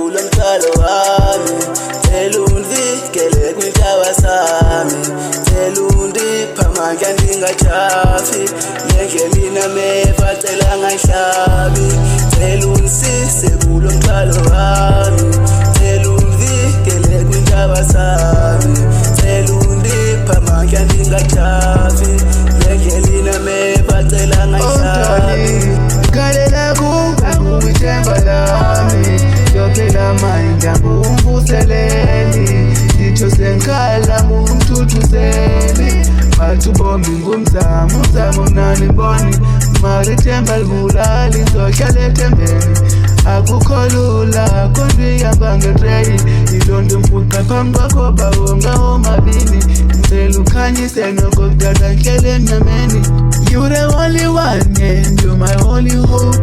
sebula umthwalo wami, cela ungivikele kwintaba sami, cela undiphe amandla ndingajafi, ngendlela inameva cela angahlabi, cela ungisize kulo mthwalo wami, cela ungivikele kwintaba sami, cela undiphe amandla ndingajafi, ngendlela inameva cela angahlabi. Kalela kuwe ithemba lami, sophela amandla ngumvuseleli, ditho senkhala ngumthuthuzeli, bathi ubomi ngumzamo, umzamo mnandi mboni, mara ithemba libulali, ngizohlala ethembeni, akukho lula kodwa ihamba ngetreyini, ilonto mfuqa phambi kwakho bawonga omabini, ngicela ukhanyise noko kudala ngihlele emnyameni. You the only one and you're my only hope,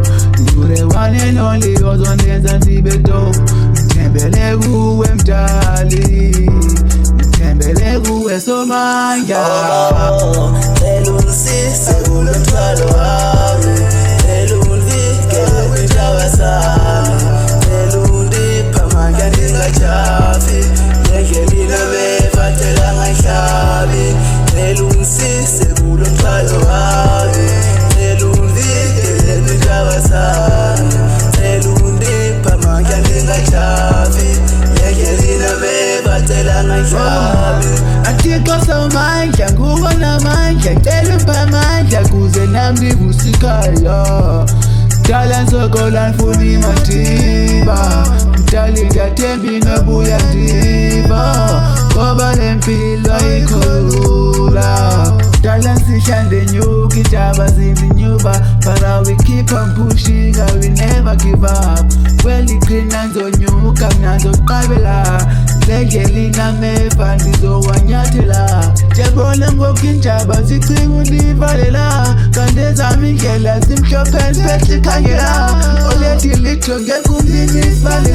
you the one and only ozondenza ndibe dope, ngithembele kuwe mdali, ngithembele kuwe Somandla. Cela ungisize kulo mthwalo wami, cela ungivikele kwintaba sami, cela undiphe amandla ndingajafi, ngendlela inameva cela angahlabi, cela ungisize kulo mthwalo wami, cela ungivikele kwintaba sami, cela undiphe amandla ndingajafi, ngendlela inameva cela angahlabi. Athixo Somandla nguwe namandla, ngicela uphe amandla kuze nami ndivuse ikhala, mdala ngisokola ngifuna imathimba, mdali ngiyathemba inobuya ndiba, ngoba le mpilo ayikho lula, mdala ngisihla ndenyuka intaba zindinyuba, but I will keep on pushing, I will never give up, kweliqhina ngizonyuka mina ngizoqabela, ngendlela inameva ndizowanyathela, ndiyabona ngoku intaba zicinga undivalela, kanti ezami indlela zimhlophe ndiphethe ikhangela, olethi litho ngeke umlimi isibali